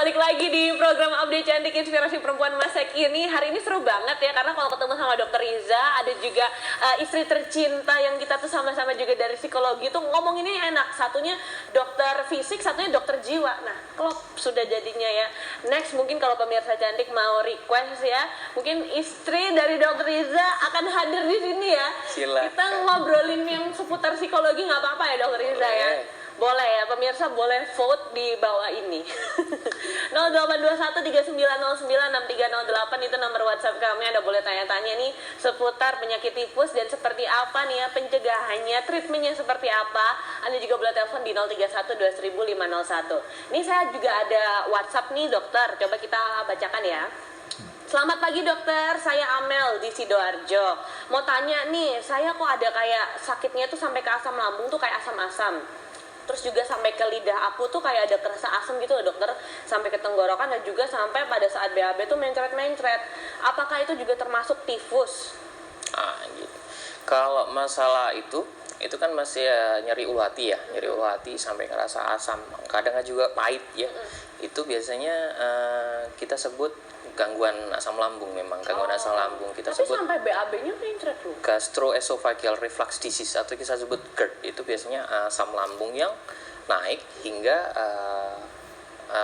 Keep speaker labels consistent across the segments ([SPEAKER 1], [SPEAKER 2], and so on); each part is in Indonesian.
[SPEAKER 1] balik lagi di program Update Cantik Inspirasi Perempuan masa kini. Hari ini seru banget ya, karena kalau ketemu sama Dokter Riza, ada juga istri tercinta yang kita tuh sama-sama juga dari psikologi tuh ngomonginnya enak. Satunya dokter fisik, satunya dokter jiwa. Nah, klop sudah jadinya ya. Next mungkin kalau pemirsa cantik mau request ya, mungkin istri dari Dokter Riza akan hadir di sini ya.
[SPEAKER 2] Silakan.
[SPEAKER 1] Kita ngobrolin yang seputar psikologi, nggak apa-apa ya Dokter Riza ya? Boleh ya, pemirsa boleh vote di bawah ini. 082139096308 itu nomor WhatsApp kami. Anda boleh tanya-tanya nih seputar penyakit tipus dan seperti apa nih ya pencegahannya, treatmentnya seperti apa. Anda juga boleh telepon di 03120501. Ini saya juga ada WhatsApp nih dokter, coba kita bacakan ya. Selamat pagi dokter, saya Amel di Sidoarjo. Mau tanya nih, saya kok ada kayak sakitnya tuh sampai ke asam lambung tuh kayak asam-asam. Terus juga sampai ke lidah aku tuh kayak ada kerasa asam gitu loh dokter, sampai ke tenggorokan dan juga sampai pada saat BAB tuh mencret-mencret. Apakah itu juga termasuk tifus?
[SPEAKER 2] Gitu. Kalau masalah itu kan masih nyeri ulu hati ya, nyeri ulu hati sampai ngerasa asam. Kadang juga pahit ya. Itu biasanya kita sebut gangguan asam lambung, memang gangguan asam lambung kita
[SPEAKER 1] tapi
[SPEAKER 2] sebut.
[SPEAKER 1] Sampai BAB-nya mencret loh.
[SPEAKER 2] Gastroesophageal reflux disease atau kita sebut GERD. Itu biasanya asam lambung yang naik hingga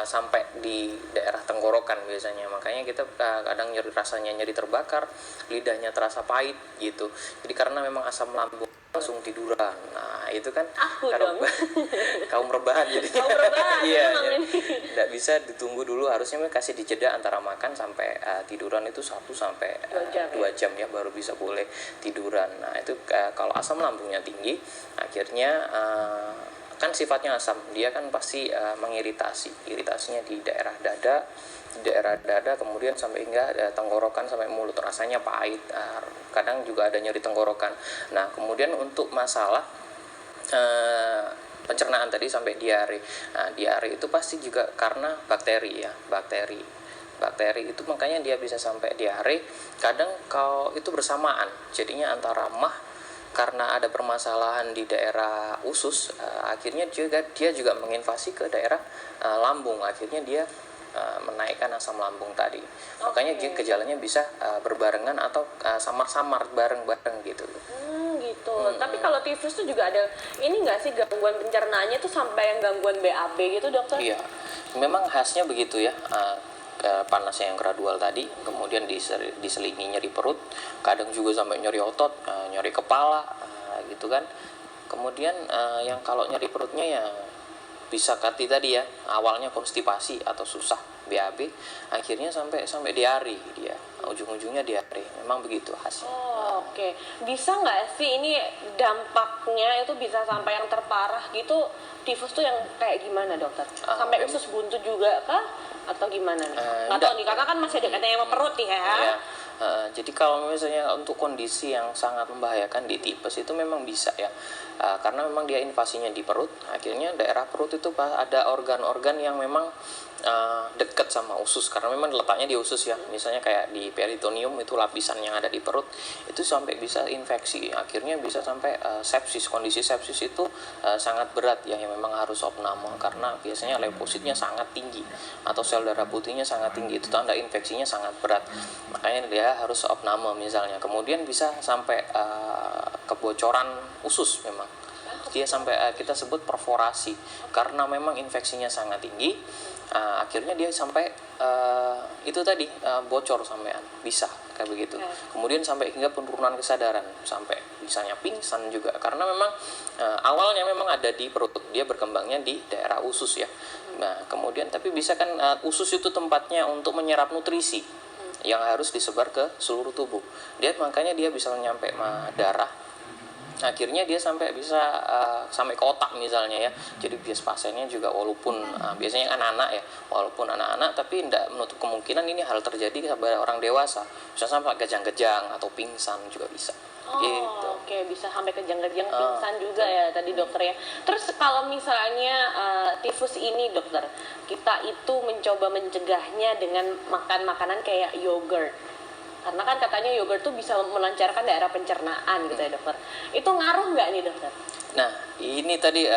[SPEAKER 2] sampai di daerah tenggorokan biasanya. Makanya kita kadang rasanya nyeri terbakar, lidahnya terasa pahit gitu. Jadi karena memang asam lambung langsung tiduran. Nah, itu kan
[SPEAKER 1] aku dong.
[SPEAKER 2] Kaum rebahan jadi.
[SPEAKER 1] Kaum rebahan.
[SPEAKER 2] Iya. Enggak bisa ditunggu dulu, harusnya kasih dijeda antara makan sampai tiduran itu 1 sampai 2 jam ya baru bisa boleh tiduran. Nah, itu kalau asam lambungnya tinggi, akhirnya kan sifatnya asam, dia kan pasti iritasinya di daerah dada, kemudian sampai hingga tenggorokan sampai mulut, rasanya pahit, kadang juga ada nyeri tenggorokan. Nah, kemudian untuk masalah pencernaan tadi sampai diare. Nah, diare itu pasti juga karena bakteri itu, makanya dia bisa sampai diare. Kadang kalau itu bersamaan, jadinya antara karena ada permasalahan di daerah usus, akhirnya dia juga menginvasi ke daerah lambung, akhirnya dia menaikkan asam lambung tadi. Makanya gejalanya bisa berbarengan atau samar-samar bareng-bareng gitu.
[SPEAKER 1] Gitu. Tapi kalau tifus tuh juga ada ini nggak sih gangguan pencernaannya tuh sampai yang gangguan BAB gitu dokter?
[SPEAKER 2] Iya, memang khasnya begitu ya. Panasnya yang gradual tadi, kemudian diselingi nyeri perut, kadang juga sampai nyeri otot, nyeri kepala, gitu kan. Kemudian yang kalau nyeri perutnya ya bisa tadi ya, awalnya konstipasi atau susah BAB, akhirnya sampai diare, dia ujung-ujungnya diare. Memang begitu khasnya.
[SPEAKER 1] Oke. Bisa nggak sih ini dampaknya itu bisa sampai yang terparah gitu? Tifus tuh yang kayak gimana dokter? Sampai usus buntu juga kah? Atau gimana nih? Nggak tahu nih, kakak kan masih ada katanya yang perut nih ya.
[SPEAKER 2] Iya. Jadi kalau misalnya untuk kondisi yang sangat membahayakan di tipes itu memang bisa ya, karena memang dia invasinya di perut, akhirnya daerah perut itu ada organ-organ yang memang dekat sama usus, karena memang letaknya di usus ya. Misalnya kayak di peritoneum itu lapisan yang ada di perut itu sampai bisa infeksi, akhirnya bisa sampai sepsis. Kondisi sepsis itu sangat berat ya, yang memang harus opname karena biasanya leukositnya sangat tinggi atau sel darah putihnya sangat tinggi, itu tanda infeksinya sangat berat. Makanya dia harus opname misalnya. Kemudian bisa sampai kebocoran usus, memang dia sampai kita sebut perforasi karena memang infeksinya sangat tinggi. Akhirnya dia sampai itu tadi bocor sampean, bisa kayak begitu. Kemudian sampai hingga penurunan kesadaran, sampai misalnya pingsan juga, karena memang awalnya memang ada di perut, dia berkembangnya di daerah usus ya. Nah, kemudian tapi bisa kan usus itu tempatnya untuk menyerap nutrisi yang harus disebar ke seluruh tubuh. Makanya dia bisa nyampe darah. Akhirnya dia sampai bisa sampai ke otak misalnya ya. Jadi pasiennya juga walaupun biasanya kan anak ya, walaupun anak-anak tapi tidak menutup kemungkinan ini hal terjadi pada orang dewasa. Bisa sampai kejang-kejang atau pingsan juga bisa. Gitu.
[SPEAKER 1] Oke, bisa sampai kejang-kejang pingsan juga ya tadi dokter ya. Terus kalau misalnya tifus ini dokter, kita itu mencoba mencegahnya dengan makan makanan kayak yogurt. Karena kan katanya yogurt tuh bisa melancarkan daerah pencernaan gitu ya dokter. Itu ngaruh nggak nih dokter?
[SPEAKER 2] Nah, ini tadi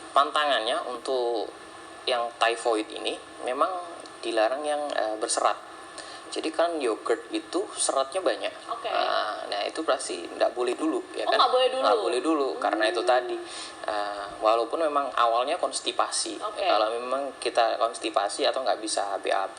[SPEAKER 2] pantangannya untuk yang typhoid ini memang dilarang yang berserat. Jadi kan yogurt itu seratnya banyak.
[SPEAKER 1] Oke.
[SPEAKER 2] Nah itu pasti nggak boleh dulu, ya
[SPEAKER 1] Oh,
[SPEAKER 2] kan?
[SPEAKER 1] nggak boleh dulu?
[SPEAKER 2] Nggak boleh dulu, karena itu tadi. Walaupun memang awalnya konstipasi.
[SPEAKER 1] Oke.
[SPEAKER 2] Kalau memang kita konstipasi atau nggak bisa HB-AB,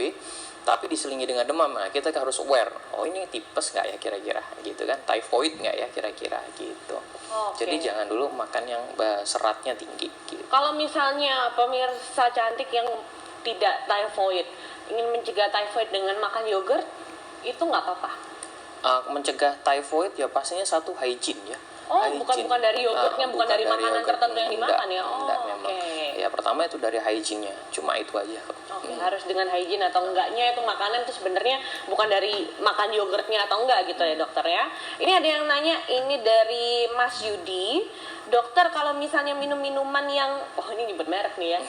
[SPEAKER 2] tapi diselingi dengan demam, nah kita harus aware. Oh ini tipes nggak ya kira-kira, gitu kan? Typhoid nggak ya kira-kira, gitu.
[SPEAKER 1] Oke.
[SPEAKER 2] Jadi jangan dulu makan yang seratnya tinggi, gitu.
[SPEAKER 1] Kalau misalnya pemirsa cantik yang tidak typhoid ingin mencegah typhoid dengan makan yogurt, itu nggak apa-apa.
[SPEAKER 2] Mencegah typhoid ya pastinya satu hygiene ya.
[SPEAKER 1] Oh,
[SPEAKER 2] Hygiene.
[SPEAKER 1] bukan dari yogurtnya, bukan dari makanan
[SPEAKER 2] yogurt.
[SPEAKER 1] tertentu yang dimakan ya. Oh,
[SPEAKER 2] Enggak, memang.
[SPEAKER 1] oke.
[SPEAKER 2] Ya pertama itu dari hygiene-nya, cuma itu aja.
[SPEAKER 1] Oke, harus dengan hygiene atau enggaknya itu makanan itu sebenarnya bukan dari makan yogurtnya atau enggak gitu ya dokter ya. Ini ada yang nanya, ini dari Mas Yudi. Dokter, kalau misalnya minum minuman yang, oh ini nyebut merek nih ya,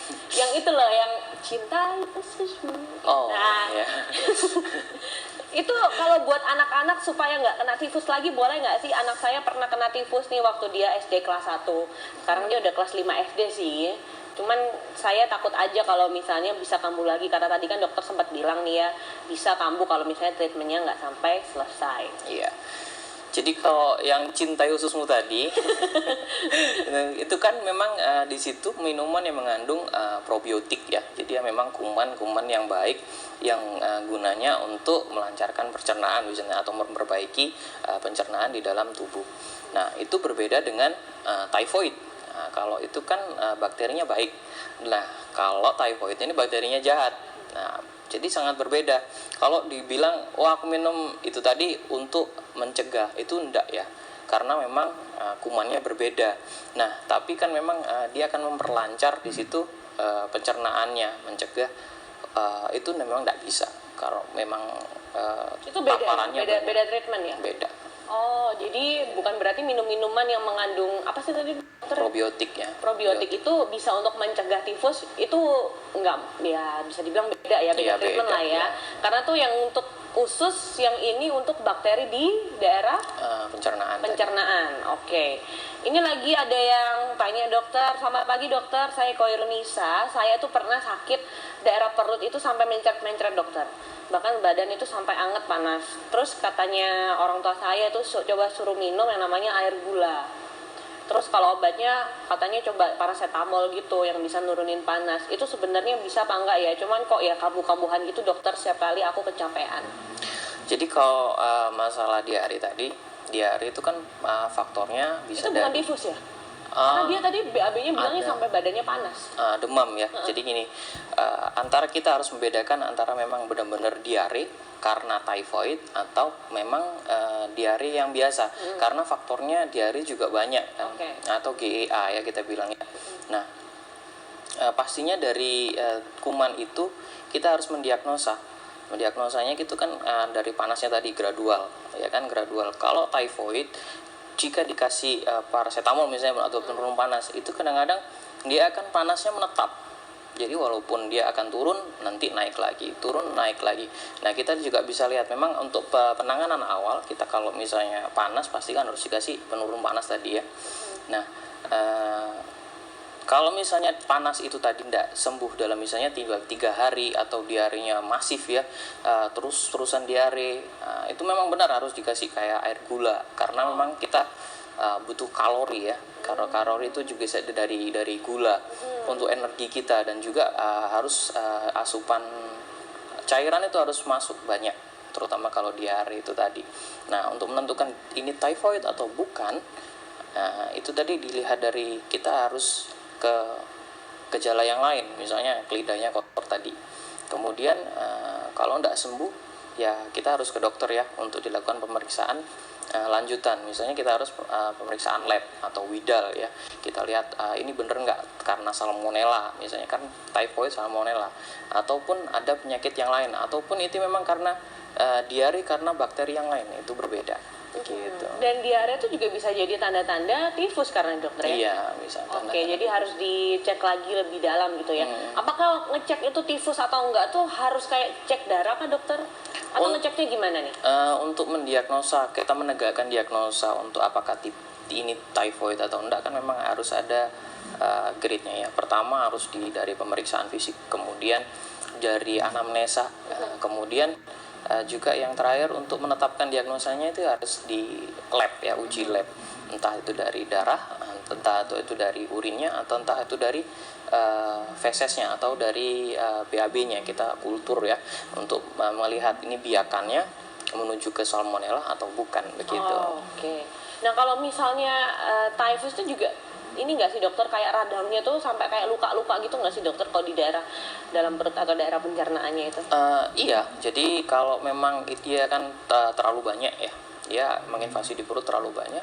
[SPEAKER 1] yang itu loh, yang cintai ususmu.
[SPEAKER 2] Oh,
[SPEAKER 1] Nah,
[SPEAKER 2] ya.
[SPEAKER 1] itu kalau buat anak-anak supaya nggak kena tifus lagi, boleh nggak sih? Anak saya pernah kena tifus nih waktu dia SD kelas 1. Sekarang dia udah kelas 5 SD sih. Cuman saya takut aja kalau misalnya bisa kambuh lagi, karena tadi kan dokter sempat bilang nih ya, bisa kambuh kalau misalnya treatmentnya nggak sampai selesai.
[SPEAKER 2] Iya. Jadi kalau yang cintai ususmu tadi, itu kan memang di situ minuman yang mengandung probiotik ya. Jadi ya memang kuman-kuman yang baik yang gunanya untuk melancarkan pencernaan misalnya atau memperbaiki pencernaan di dalam tubuh. Nah itu berbeda dengan typhoid. Nah, kalau itu kan bakterinya baik. Nah kalau typhoid ini bakterinya jahat. Nah jadi sangat berbeda. Kalau dibilang, wah aku minum itu tadi untuk mencegah, itu enggak ya. Karena memang kumannya berbeda. Nah, tapi kan memang dia akan memperlancar di situ pencernaannya, mencegah itu memang enggak bisa. Kalau memang
[SPEAKER 1] Itu beda,
[SPEAKER 2] paparannya
[SPEAKER 1] beda treatment ya?
[SPEAKER 2] beda.
[SPEAKER 1] Oh, jadi bukan berarti minum-minuman yang mengandung apa sih tadi dokter?
[SPEAKER 2] Probiotik ya.
[SPEAKER 1] Probiotik itu bisa untuk mencegah tifus, itu enggak ya, bisa dibilang beda ya,
[SPEAKER 2] Iya,
[SPEAKER 1] beda treatment
[SPEAKER 2] beda,
[SPEAKER 1] lah ya.
[SPEAKER 2] ya.
[SPEAKER 1] Karena tuh yang untuk usus, yang ini untuk bakteri di daerah
[SPEAKER 2] Pencernaan.
[SPEAKER 1] pencernaan. Oke. Ini lagi ada yang tanya, dokter, selamat pagi dokter, saya Koirunisa, saya tuh pernah sakit daerah perut itu sampai mencret-mencret dokter. Bahkan badan itu sampai anget panas. Terus katanya orang tua saya tuh coba suruh minum yang namanya air gula. Terus kalau obatnya katanya coba paracetamol gitu yang bisa nurunin panas. Itu sebenarnya bisa apa enggak ya? Cuman kok ya kambuh-kambuhan gitu dokter, setiap kali aku kecapean.
[SPEAKER 2] Jadi kalau masalah diare tadi, diare itu kan faktornya bisa
[SPEAKER 1] Itu bukan
[SPEAKER 2] dari
[SPEAKER 1] tifus ya? Karena dia tadi BAB-nya bilangnya
[SPEAKER 2] ada.
[SPEAKER 1] sampai badannya panas.
[SPEAKER 2] Demam ya. Jadi gini, antara kita harus membedakan antara memang benar-benar diare karena typhoid atau memang diare yang biasa. Karena faktornya diare juga banyak kan.
[SPEAKER 1] Oke.
[SPEAKER 2] Atau GEA ya kita bilangnya. Nah, pastinya dari kuman itu kita harus mendiagnosa. Mendiagnosanya gitu kan dari panasnya tadi gradual, ya kan gradual. Kalau typhoid jika dikasih paracetamol misalnya atau penurun panas, itu kadang-kadang dia akan panasnya menetap. Jadi walaupun dia akan turun, nanti naik lagi, turun naik lagi. Nah kita juga bisa lihat memang untuk penanganan awal kita kalau misalnya panas pasti kan harus dikasih penurun panas tadi ya. Nah kalau misalnya panas itu tadi tidak sembuh dalam misalnya 3 hari atau diarenya masif ya, terusan diare, itu memang benar harus dikasih kayak air gula karena memang kita butuh kalori ya. Karena kalori itu juga dari gula untuk energi kita, dan juga harus asupan cairan itu harus masuk banyak, terutama kalau diare itu tadi. Nah untuk menentukan ini typhoid atau bukan, itu tadi dilihat dari kita harus ke gejala yang lain, misalnya lidahnya kotor tadi. Kemudian kalau tidak sembuh ya kita harus ke dokter ya untuk dilakukan pemeriksaan lanjutan. Misalnya kita harus pemeriksaan lab atau widal ya, kita lihat ini bener nggak karena salmonella misalnya, kan typhoid salmonella, ataupun ada penyakit yang lain, ataupun itu memang karena diare karena bakteri yang lain, itu berbeda gitu.
[SPEAKER 1] Dan diare itu juga bisa jadi tanda-tanda tifus karena dokter ya?
[SPEAKER 2] Iya, bisa.
[SPEAKER 1] Oke, jadi harus dicek lagi lebih dalam gitu ya. Apakah ngecek itu tifus atau enggak tuh harus kayak cek darah kah dokter? Atau ngeceknya gimana nih?
[SPEAKER 2] Untuk mendiagnosa, kita menegakkan diagnosa untuk apakah ini typhoid atau enggak kan memang harus ada grade-nya ya. Pertama harus dari pemeriksaan fisik, kemudian dari anamnesa, kemudian juga yang terakhir untuk menetapkan diagnosanya itu harus di lab ya, uji lab, entah itu dari darah, entah itu dari urinnya, atau entah itu dari fesesnya atau dari BAB-nya, kita kultur ya, untuk melihat ini biakannya menuju ke salmonella atau bukan begitu.
[SPEAKER 1] Oke. Nah kalau misalnya typhus itu juga ini nggak sih dokter, kayak radangnya tuh sampai kayak luka-luka gitu nggak sih dokter kalau di daerah dalam perut atau daerah pencernaannya itu?
[SPEAKER 2] Iya, jadi kalau memang dia kan terlalu banyak ya, dia menginvasi di perut terlalu banyak,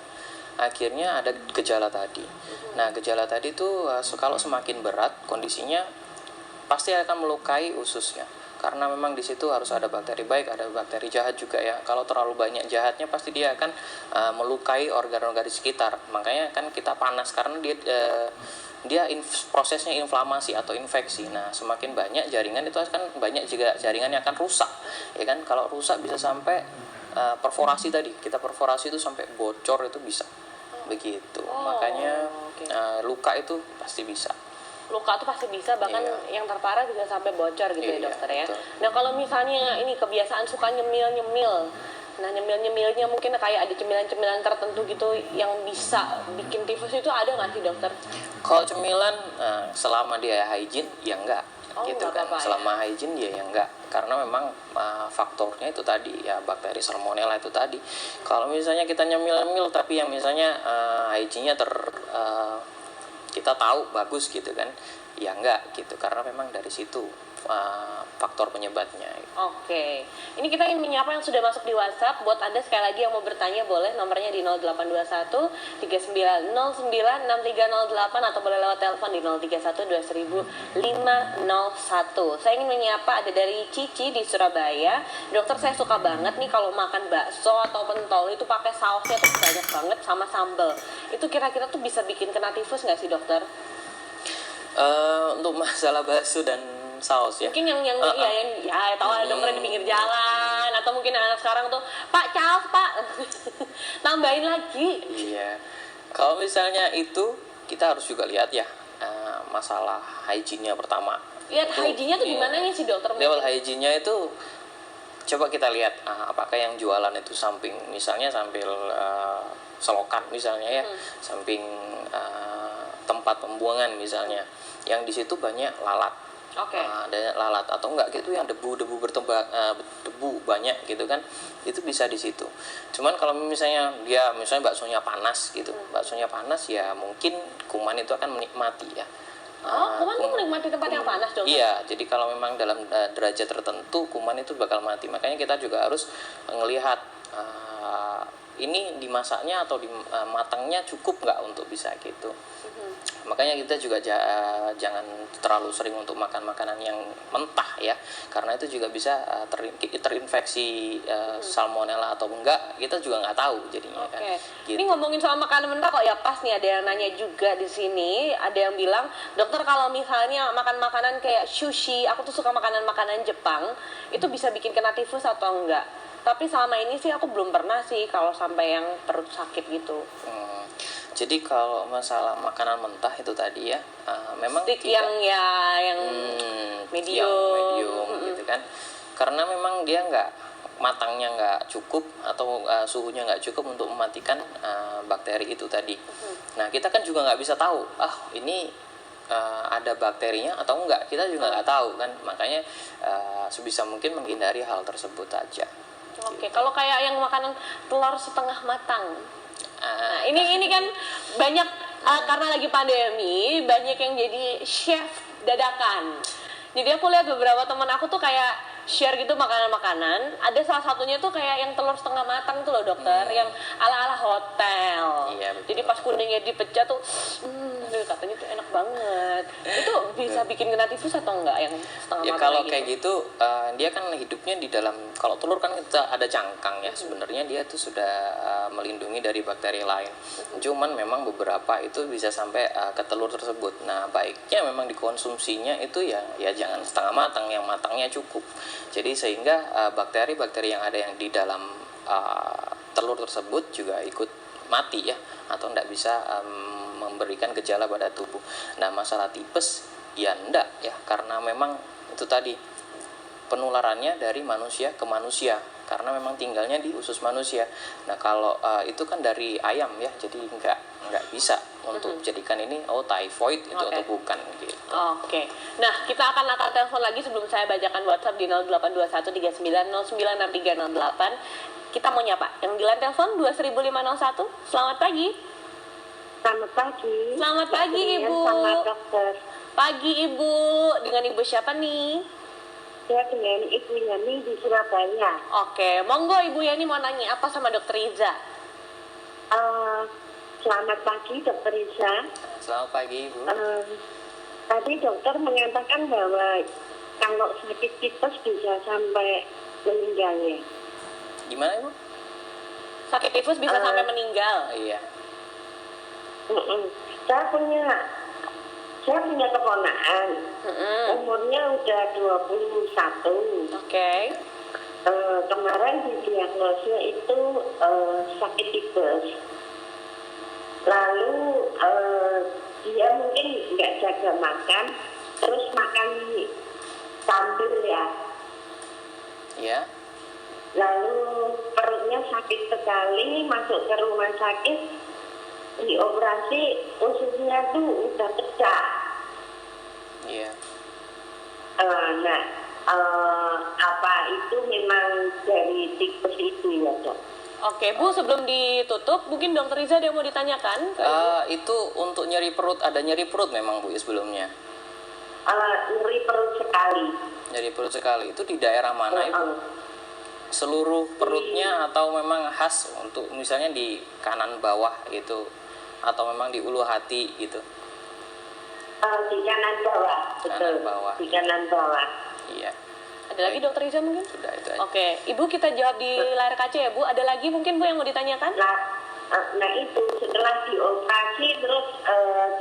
[SPEAKER 2] akhirnya ada gejala tadi. Nah gejala tadi itu kalau semakin berat kondisinya pasti akan melukai ususnya, karena memang di situ harus ada bakteri baik, ada bakteri jahat juga ya. Kalau terlalu banyak jahatnya pasti dia akan melukai organ-organ di sekitar. Makanya kan kita panas karena dia prosesnya inflamasi atau infeksi. Nah semakin banyak jaringan itu kan banyak juga jaringan yang akan rusak ya kan. Kalau rusak bisa sampai perforasi tadi, kita perforasi itu sampai bocor itu bisa begitu. Makanya luka itu pasti bisa.
[SPEAKER 1] Luka tuh pasti bisa, bahkan yang terparah bisa sampai bocor gitu ya dokter ya.
[SPEAKER 2] Betul.
[SPEAKER 1] Nah kalau misalnya ini kebiasaan suka nyemil-nyemil, nah nyemil-nyemilnya mungkin kayak ada cemilan-cemilan tertentu gitu yang bisa bikin tifus, itu ada nggak sih dokter?
[SPEAKER 2] Kalau cemilan selama dia hygiene ya enggak, gitu kan. Selama hygiene ya enggak, karena memang faktornya itu tadi ya, bakteri salmonella itu tadi. Kalau misalnya kita nyemil-nyemil tapi yang misalnya hygiene-nya kita tahu bagus gitu kan, ya enggak gitu, karena memang dari situ faktor penyebabnya.
[SPEAKER 1] Oke. Ini kita ingin menyapa yang sudah masuk di WhatsApp. Buat Anda sekali lagi yang mau bertanya boleh, nomornya di 0821 3909 6308 atau boleh lewat telepon di 031 2000 501. Saya ingin menyapa ada dari Cici di Surabaya. Dokter, saya suka banget nih kalau makan bakso atau pentol itu pakai sausnya tuh banyak banget sama sambal. Itu kira-kira tuh bisa bikin kena tifus nggak sih dokter?
[SPEAKER 2] Untuk masalah bakso dan saus ya,
[SPEAKER 1] mungkin yang tahu ada dokter di pinggir jalan, atau mungkin anak sekarang tuh Pak Charles Pak tambahin lagi.
[SPEAKER 2] Iya, kalau misalnya itu kita harus juga lihat ya masalah hygiene-nya pertama.
[SPEAKER 1] Lihat hygiene-nya tuh gimana nih si dokter?
[SPEAKER 2] Level hygiene-nya itu coba kita lihat apakah yang jualan itu misalnya sambil selokan misalnya ya, samping tempat pembuangan misalnya, yang di situ banyak lalat. Ada lalat atau enggak gitu, yang debu debu banyak gitu kan, itu bisa di situ. Cuman kalau misalnya baksonya panas gitu, baksonya panas ya mungkin kuman itu akan menikmati ya.
[SPEAKER 1] Kuman tuh menikmati tempat yang panas dong?
[SPEAKER 2] Iya, jadi kalau memang dalam derajat tertentu kuman itu bakal mati. Makanya kita juga harus melihat ini dimasaknya atau matangnya cukup nggak untuk bisa gitu. Makanya kita juga jangan terlalu sering untuk makan makanan yang mentah ya, karena itu juga bisa terinfeksi salmonella atau enggak, kita juga nggak tahu jadinya kan. Gitu.
[SPEAKER 1] Ini ngomongin soal makanan mentah kok ya, pas nih ada yang nanya juga di sini, ada yang bilang, dokter kalau misalnya makan makanan kayak sushi, aku tuh suka makanan Jepang, itu bisa bikin kena tifus atau enggak? Tapi selama ini sih aku belum pernah sih kalau sampai yang perut sakit gitu.
[SPEAKER 2] Jadi kalau masalah makanan mentah itu tadi ya, memang
[SPEAKER 1] stick yang medium
[SPEAKER 2] gitu kan, karena memang dia matangnya nggak cukup atau suhunya nggak cukup untuk mematikan bakteri itu tadi. Nah kita kan juga nggak bisa tahu ini ada bakterinya atau enggak, kita juga nggak tahu kan. Makanya sebisa mungkin menghindari hal tersebut aja.
[SPEAKER 1] Oke, kalau kayak yang makanan telur setengah matang, nah ini kan banyak karena lagi pandemi, banyak yang jadi chef dadakan. Jadi aku lihat beberapa teman aku tuh kayak share gitu makanan-makanan. Ada salah satunya tuh kayak yang telur setengah matang tuh loh dokter, yang ala-ala hotel.
[SPEAKER 2] Iya, betul.
[SPEAKER 1] Jadi pas kuningnya dipecah tuh, katanya tuh enak banget. Itu bisa bikin kena tifus atau enggak yang setengah matang?
[SPEAKER 2] Ya kalau kayak gitu, dia kan hidupnya di dalam, kalau telur kan kita ada cangkang ya, sebenarnya dia tuh sudah melindungi dari bakteri lain. Cuman memang beberapa itu bisa sampai ke telur tersebut. Nah baiknya memang dikonsumsinya itu ya jangan setengah matang, yang matangnya cukup. Jadi sehingga bakteri-bakteri yang ada yang di dalam telur tersebut juga ikut mati ya, atau tidak bisa memberikan gejala pada tubuh. Nah, masalah tipes ya enggak ya, karena memang itu tadi penularannya dari manusia ke manusia, karena memang tinggalnya di usus manusia. Nah, kalau itu kan dari ayam ya, jadi nggak bisa untuk jadikan ini typhoid itu atau bukan gitu.
[SPEAKER 1] Oke. Nah, kita akan angkat telepon lagi sebelum saya bacakan WhatsApp di 082139096308. Kita mau nyapa yang di line telepon 21501. Selamat pagi.
[SPEAKER 3] Selamat pagi.
[SPEAKER 1] Selamat pagi, Ibu.
[SPEAKER 3] Sama dokter.
[SPEAKER 1] Pagi, Ibu. Dengan Ibu siapa nih?
[SPEAKER 3] Saya dengan Ibu Yani di Surabaya.
[SPEAKER 1] Oke, monggo Ibu Yani mau nanya apa sama Dokter Iza?
[SPEAKER 3] Selamat pagi Dokter Iza.
[SPEAKER 2] Selamat pagi, Ibu.
[SPEAKER 3] Tadi dokter mengatakan bahwa kalau sakit tipes bisa sampai meninggal ya.
[SPEAKER 2] Gimana, Ibu?
[SPEAKER 1] Sakit tifus bisa sampai meninggal.
[SPEAKER 2] Iya.
[SPEAKER 3] Saya punya keponakan. Umurnya udah 21.
[SPEAKER 1] Oke.
[SPEAKER 3] Kemarin didiagnosa itu sakit tipes. Lalu dia mungkin nggak jaga makan, terus makan sambil ya.
[SPEAKER 2] Iya.
[SPEAKER 3] Lalu perutnya sakit sekali, masuk ke rumah sakit, dioperasi, ususnya tuh udah pecah.
[SPEAKER 2] Iya.
[SPEAKER 3] Apa itu memang dari tipes itu ya dok?
[SPEAKER 1] Oke, Bu, sebelum ditutup, mungkin Dokter Iza ada yang mau ditanyakan?
[SPEAKER 2] Itu untuk nyeri perut, ada nyeri perut memang Bu ya sebelumnya.
[SPEAKER 3] Nyeri perut sekali.
[SPEAKER 2] Nyeri perut sekali, itu di daerah mana Ibu? Seluruh perutnya atau memang khas untuk misalnya di kanan bawah gitu, atau memang di ulu hati gitu?
[SPEAKER 3] Di kanan bawah, betul.
[SPEAKER 2] Kanan bawah.
[SPEAKER 3] Di kanan bawah.
[SPEAKER 2] Iya.
[SPEAKER 1] Ada lagi Dokter Iza mungkin?
[SPEAKER 2] Sudah itu aja.
[SPEAKER 1] Oke, Ibu kita jawab di layar kaca ya Bu. Ada lagi mungkin Bu yang mau ditanyakan?
[SPEAKER 3] Nah itu setelah dioperasi terus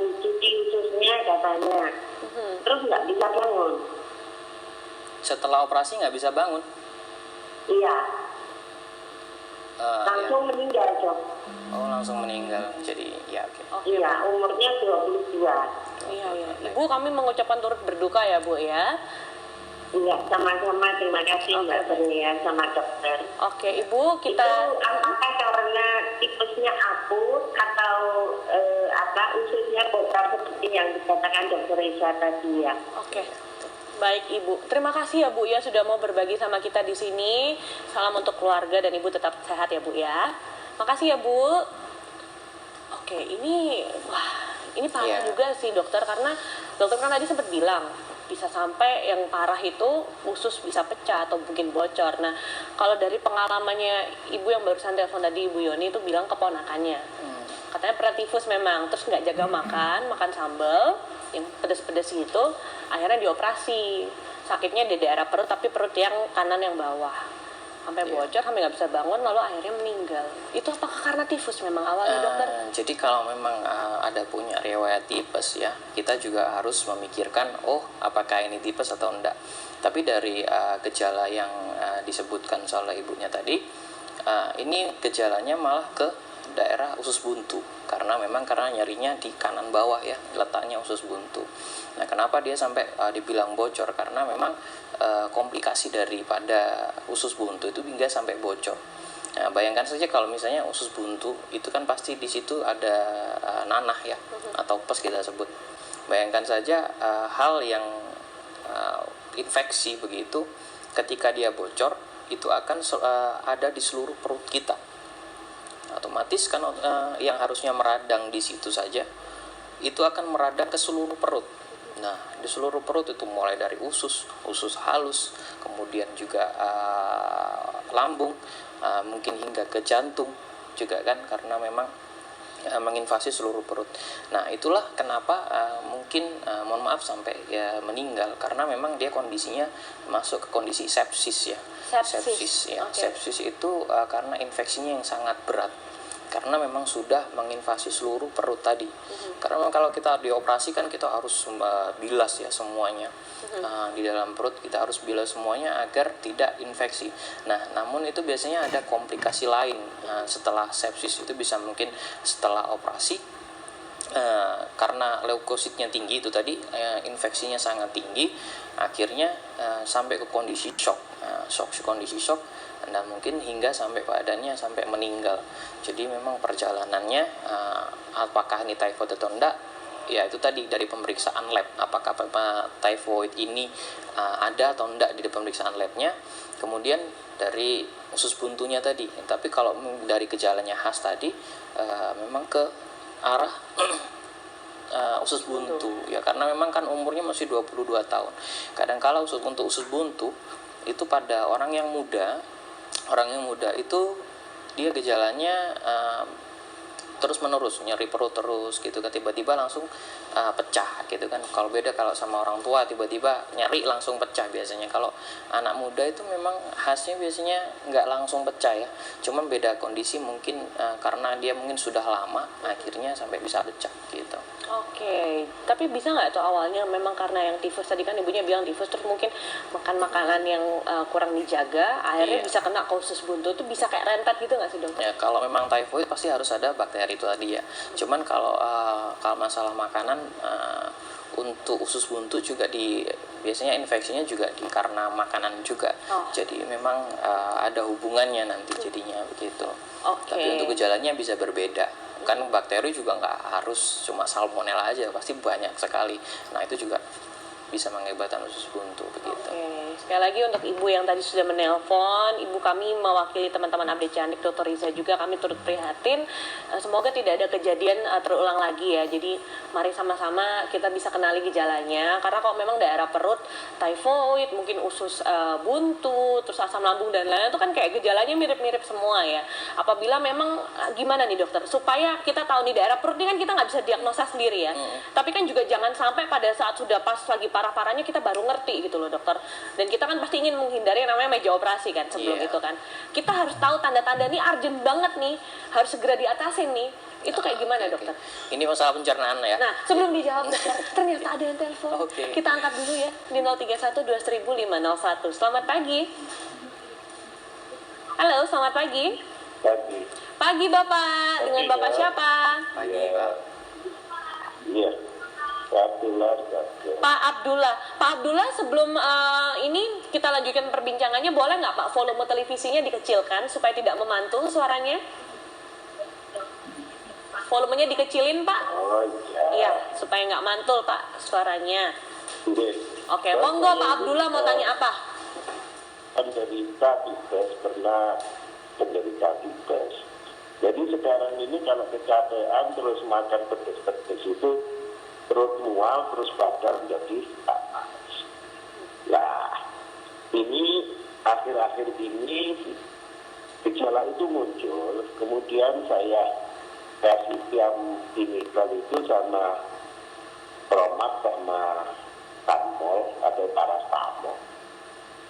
[SPEAKER 3] dicuci ususnya katanya, terus nggak bisa bangun.
[SPEAKER 2] Setelah operasi nggak bisa bangun?
[SPEAKER 3] Iya.
[SPEAKER 2] Ya.
[SPEAKER 3] Langsung meninggal dok.
[SPEAKER 2] Oh, langsung meninggal. Jadi ya oke.
[SPEAKER 1] Oke.
[SPEAKER 3] Iya, umurnya 22.
[SPEAKER 1] Iya. Ibu kami mengucapkan turut berduka ya Bu ya.
[SPEAKER 3] Iya, sama-sama. Terima kasih Mbak Bernia sama dokter.
[SPEAKER 1] Oke, Ibu kita...
[SPEAKER 3] Itu apakah karena tipesnya akut atau ususnya bocor seperti yang dikatakan dokter Reza tadi ya?
[SPEAKER 1] Oke. Baik Ibu, terima kasih ya Bu ya sudah mau berbagi sama kita di sini. Salam untuk keluarga dan Ibu tetap sehat ya Bu ya. Makasih ya Bu. Oke, ini parah juga sih dokter, karena dokter kan tadi sempat bilang bisa sampai yang parah itu usus bisa pecah atau mungkin bocor. Nah, kalau dari pengalamannya Ibu yang barusan telepon tadi, Ibu Yoni itu bilang keponakannya. Katanya pernah tifus memang, terus nggak jaga makan sambal yang pedas-pedas gitu, akhirnya dioperasi. Sakitnya di daerah perut, tapi perut yang kanan yang bawah. Sampai bocor, sampai nggak bisa bangun, lalu akhirnya meninggal. Itu apakah karena tifus memang awalnya dokter?
[SPEAKER 2] Jadi kalau memang ada punya riwayat tipes ya, kita juga harus memikirkan, apakah ini tipes atau enggak. Tapi dari gejala yang disebutkan oleh ibunya tadi, ini gejalanya malah ke daerah usus buntu, karena nyerinya di kanan bawah ya, letaknya usus buntu. Nah, kenapa dia sampai dibilang bocor? Karena memang komplikasi daripada usus buntu itu hingga sampai bocor. Nah, bayangkan saja kalau misalnya usus buntu itu kan pasti di situ ada nanah ya, atau pes kita sebut. Bayangkan saja hal yang infeksi begitu, ketika dia bocor itu akan ada di seluruh perut kita. Otomatis kan yang harusnya meradang di situ saja itu akan meradang ke seluruh perut. Nah, di seluruh perut itu mulai dari usus halus, kemudian juga lambung, mungkin hingga ke jantung juga kan, karena memang menginvasi seluruh perut. Nah, itulah kenapa mungkin mohon maaf sampai meninggal, karena memang dia kondisinya masuk ke kondisi sepsis ya. Sepsis ya. Okay. Sepsis itu karena infeksinya yang sangat berat, karena memang sudah menginvasi seluruh perut tadi. Karena kalau kita dioperasi kan kita harus bilas ya semuanya. Di dalam perut kita harus bilas semuanya agar tidak infeksi. Nah, namun itu biasanya ada komplikasi lain. Setelah sepsis itu bisa mungkin setelah operasi karena leukositnya tinggi itu tadi, infeksinya sangat tinggi, akhirnya sampai ke kondisi shock, kondisi shock, dan mungkin hingga sampai badannya sampai meninggal. Jadi memang perjalanannya, apakah ini typhoid atau enggak, ya itu tadi dari pemeriksaan lab, apakah typhoid ini ada atau enggak di pemeriksaan labnya, kemudian dari usus buntunya tadi. Tapi kalau dari gejalanya khas tadi, memang ke arah usus buntu ya, karena memang kan umurnya masih 22 tahun. Kadang-kala untuk usus buntu itu pada orang yang muda itu dia gejalanya terus menerus, nyeri perut terus gitu kan, tiba-tiba langsung pecah gitu kan. Kalau beda kalau sama orang tua, tiba-tiba nyeri langsung pecah biasanya. Kalau anak muda itu memang khasnya biasanya nggak langsung pecah ya, cuman beda kondisi mungkin, karena dia mungkin sudah lama akhirnya sampai bisa pecah gitu.
[SPEAKER 1] Oke, tapi bisa nggak tuh awalnya memang karena yang tifus tadi kan ibunya bilang tifus, terus mungkin makan makanan yang kurang dijaga, akhirnya
[SPEAKER 2] Iya.
[SPEAKER 1] bisa kena ke usus buntu, tuh bisa kayak rentet gitu nggak sih dokter?
[SPEAKER 2] Ya kalau memang typhoid pasti harus ada bakteri itu tadi ya. Cuman kalau masalah makanan, untuk usus buntu juga biasanya infeksinya juga karena makanan juga. Jadi memang ada hubungannya nanti jadinya begitu. Tapi untuk gejalanya bisa berbeda. Kan bakteri juga nggak harus cuma salmonella aja, pasti banyak sekali. Nah itu juga bisa mengakibatkan usus buntu begitu.
[SPEAKER 1] Oke, sekali lagi untuk ibu yang tadi sudah menelpon, ibu kami mewakili teman-teman Update Cantik Dr. Riza juga, kami turut prihatin. Semoga tidak ada kejadian terulang lagi ya. Jadi mari sama-sama kita bisa kenali gejalanya, karena kalau memang daerah perut, typhoid, mungkin usus buntu, terus asam lambung dan lain-lain itu kan kayak gejalanya mirip-mirip semua ya. Apabila memang gimana nih dokter, supaya kita tahu nih daerah perut ini kan kita nggak bisa diagnosa sendiri ya. Tapi kan juga jangan sampai pada saat sudah pas lagi parah-parahnya kita baru ngerti gitu loh dokter. Dan kita kan pasti ingin menghindari yang namanya meja operasi kan sebelum itu kan. Kita harus tahu tanda-tanda nih urgent banget nih, harus segera diatasin nih. Itu kayak gimana dokter?
[SPEAKER 2] Ini masalah pencernaan ya.
[SPEAKER 1] Nah, sebelum dijawab dokter, ternyata ada yang telepon. Kita angkat dulu ya di 031 20501. Selamat pagi. Halo, selamat pagi.
[SPEAKER 4] Pagi.
[SPEAKER 1] Pagi Bapak, dengan Bapak siapa?
[SPEAKER 2] Pagi Pak.
[SPEAKER 4] Iya. Pak Abdullah.
[SPEAKER 1] Pak Abdullah. Pak Abdullah, sebelum ini kita lanjutkan perbincangannya, boleh nggak Pak volume televisinya dikecilkan supaya tidak memantul suaranya? Volumenya dikecilin Pak?
[SPEAKER 4] Oh iya.
[SPEAKER 1] Iya, supaya nggak mantul Pak suaranya.
[SPEAKER 4] Iya.
[SPEAKER 1] Oke, monggo Pak Abdullah mau tanya apa?
[SPEAKER 4] Penderita tipes, pernah penderita tipes. Jadi sekarang ini kalau kecapean terus makan pedes-pedes itu perut mual, terus badan jadi panas. Nah, ini akhir-akhir ini gejala itu muncul. Kemudian saya kasih tiamidol itu sama Promax sama Tanmol atau Paracetamol.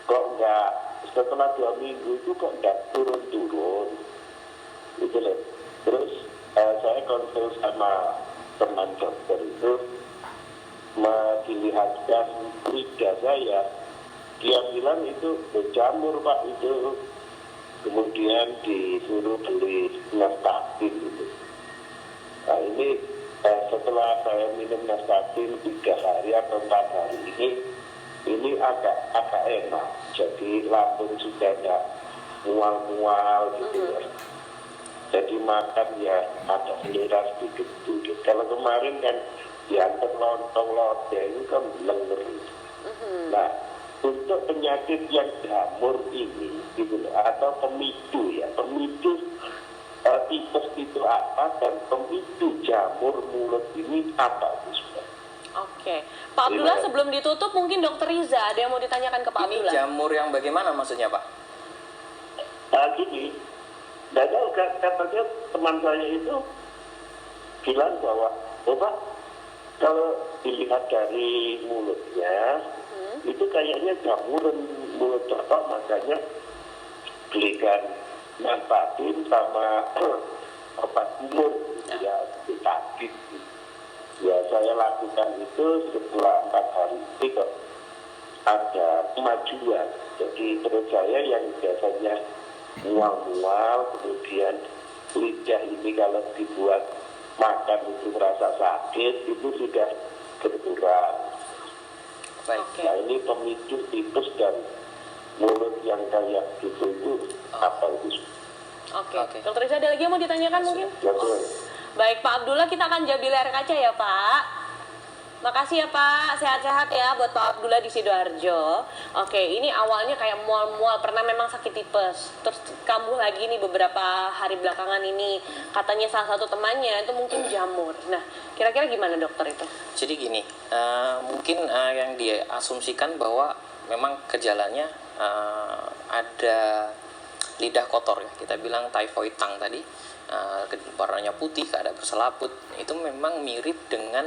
[SPEAKER 4] Kok enggak, setelah 2 minggu itu kok enggak turun-turun gitu loh. Terus saya konsul sama teman dokter itu dilihatkan lidah saya, dia bilang itu jamur Pak itu. Kemudian disuruh beli Nystatin gitu. Nah ini setelah saya minum Nystatin 3 hari atau 4 hari ini agak enak. Jadi lambung sudah enggak mual-mual gitu ya. Jadi makan ya ada selera sedikit-sedikit. Kalau kemarin kan diantar lontong lodeh itu kan lenger. Nah, untuk penyakit yang jamur ini gitu loh, atau pemicu tipes itu apa, dan pemicu jamur mulut ini apa itu?
[SPEAKER 1] Oke, Pak Abdullah, sebelum ditutup mungkin Dokter Riza ada yang mau ditanyakan ke Pak
[SPEAKER 2] Ini
[SPEAKER 1] Abdullah.
[SPEAKER 2] jamur yang bagaimana maksudnya Pak?
[SPEAKER 4] Gini, tidak tahu katanya teman saya itu bilang bahwa Pak, kalau dilihat dari mulutnya itu kayaknya jamuran mulut Bapak, makanya belikan Nystatin sama obat umur ya tadi. Ya saya lakukan itu setelah 4 hari itu kok ada kemajuan. Jadi perut saya yang biasanya mual-mual, kemudian lidah ini kalau dibuat makan itu merasa sakit, itu sudah berkurang.
[SPEAKER 2] Baik.
[SPEAKER 1] Oke.
[SPEAKER 4] Nah ini pemicu tipes dan mulut yang kayak gitu itu apa itu?
[SPEAKER 1] Oke.
[SPEAKER 2] Oke.
[SPEAKER 1] Dokter Riza ada lagi yang mau ditanyakan mungkin?
[SPEAKER 4] Betul.
[SPEAKER 1] Baik Pak Abdullah, kita akan jawab di layar kaca ya Pak. Makasih ya Pak, sehat-sehat ya buat Pak Abdullah di Sidoarjo. Oke, ini awalnya kayak mual-mual, pernah memang sakit tipes. Terus kambuh lagi nih beberapa hari belakangan ini. Katanya salah satu temannya itu mungkin jamur. Nah, kira-kira gimana dokter itu?
[SPEAKER 2] Jadi gini, mungkin yang dia asumsikan bahwa memang gejalanya ada lidah kotor ya, kita bilang typhoid tongue tadi, warnanya putih, ada berselaput. Itu memang mirip dengan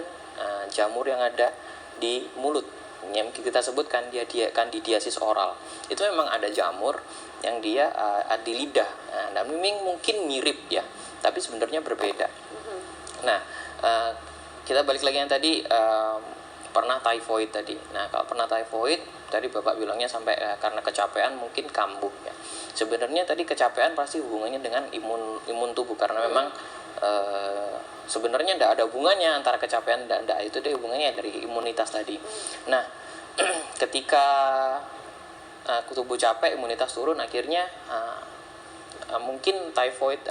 [SPEAKER 2] jamur yang ada di mulut yang kita sebutkan kandidiasis oral. Itu memang ada jamur yang dia ada di lidah, dan memang mungkin mirip ya, tapi sebenarnya berbeda. Nah, kita balik lagi yang tadi, pernah typhoid tadi. Nah, kalau pernah typhoid tadi Bapak bilangnya sampai karena kecapean mungkin kambuh ya. Sebenarnya tadi kecapean pasti hubungannya dengan imun tubuh, karena memang sebenarnya tidak ada hubungannya antara kecapean dan tidak, itu dia hubungannya dari imunitas tadi. Nah, ketika tubuh capek, imunitas turun, akhirnya mungkin typhoid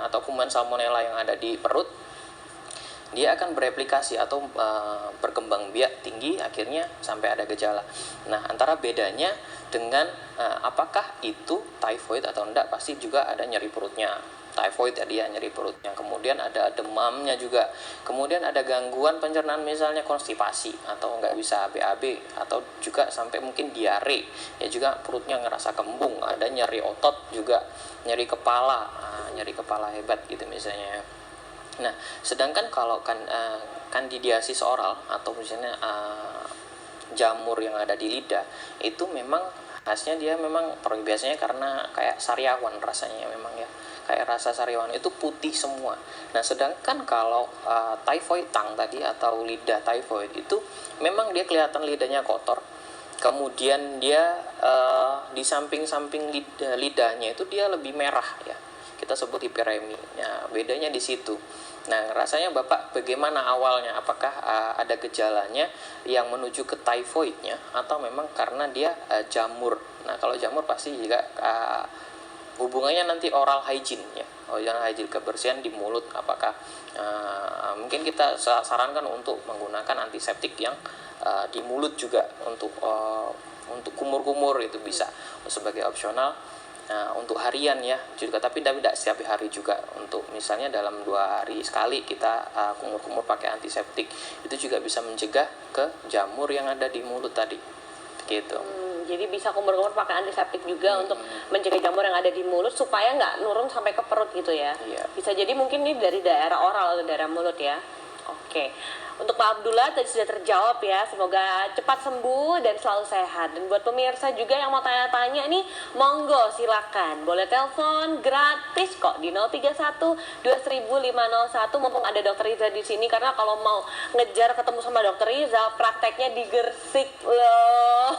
[SPEAKER 2] atau kuman salmonella yang ada di perut dia akan bereplikasi atau berkembang biak tinggi, akhirnya sampai ada gejala. Nah, antara bedanya dengan apakah itu typhoid atau enggak, pasti juga ada nyeri perutnya. Typhoid tadi ya, nyeri perutnya, kemudian ada demamnya juga, kemudian ada gangguan pencernaan, misalnya konstipasi atau nggak bisa BAB, atau juga sampai mungkin diare ya, juga perutnya ngerasa kembung, ada nyeri otot juga, nyeri kepala hebat gitu misalnya. Nah, sedangkan kalau kandidiasis oral atau misalnya jamur yang ada di lidah, itu memang khasnya dia memang biasanya karena kayak sariawan rasanya memang ya, kayak rasa sariawan, itu putih semua. Nah, sedangkan kalau typhoid tongue tadi atau lidah typhoid itu memang dia kelihatan lidahnya kotor, kemudian dia di samping-samping lidahnya itu dia lebih merah ya, kita sebut hiperemi. Nah, bedanya di situ. Nah, rasanya Bapak bagaimana awalnya? Apakah ada gejalanya yang menuju ke typhoidnya, atau memang karena dia jamur? Nah, kalau jamur pasti juga hubungannya nanti oral hygiene ya, oral hygiene, kebersihan di mulut. Apakah mungkin kita sarankan untuk menggunakan antiseptik yang di mulut juga untuk kumur-kumur, itu bisa sebagai opsional. Untuk harian ya juga, tapi tidak setiap hari juga. Untuk misalnya dalam 2 hari sekali kita kumur-kumur pakai antiseptik, itu juga bisa mencegah ke jamur yang ada di mulut tadi gitu.
[SPEAKER 1] Jadi bisa kumur-kumur pakai antiseptik juga untuk mencegah jamur yang ada di mulut supaya nggak nurun sampai ke perut gitu ya.
[SPEAKER 2] Iya.
[SPEAKER 1] Bisa jadi mungkin ini dari daerah oral atau daerah mulut ya. Oke. Untuk Pak Abdullah tadi sudah terjawab ya. Semoga cepat sembuh dan selalu sehat. Dan buat pemirsa juga yang mau tanya-tanya nih, monggo silakan. Boleh telepon gratis kok di 031 20501, mumpung ada Dokter Riza di sini, karena kalau mau ngejar ketemu sama Dokter Riza, prakteknya di Gersik loh.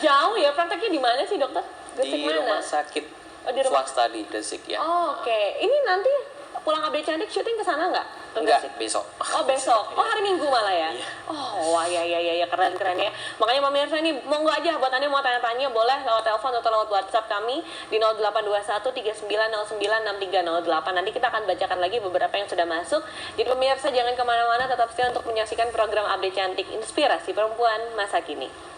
[SPEAKER 1] Jauh ya, prakteknya di mana sih dokter? Gersik
[SPEAKER 2] Di
[SPEAKER 1] mana?
[SPEAKER 2] rumah sakit
[SPEAKER 1] Oh, di rumah-
[SPEAKER 2] swasta di Gresik ya.
[SPEAKER 1] Oke. Ini nanti pulang update cantik syuting ke sana nggak? Ke
[SPEAKER 2] Enggak,
[SPEAKER 1] Gresik?
[SPEAKER 2] besok.
[SPEAKER 1] Oh, besok. Oh, hari Minggu malah ya.
[SPEAKER 2] Iya.
[SPEAKER 1] Oh, wah, ya keren ya. Makanya pemirsa ini monggo aja buat Anda mau tanya-tanya, boleh lewat telepon atau lewat WhatsApp kami di 0821 3909 6308. Nanti kita akan bacakan lagi beberapa yang sudah masuk. Jadi pemirsa jangan kemana-mana, tetap setia untuk menyaksikan program Update Cantik Inspirasi Perempuan Masa Kini.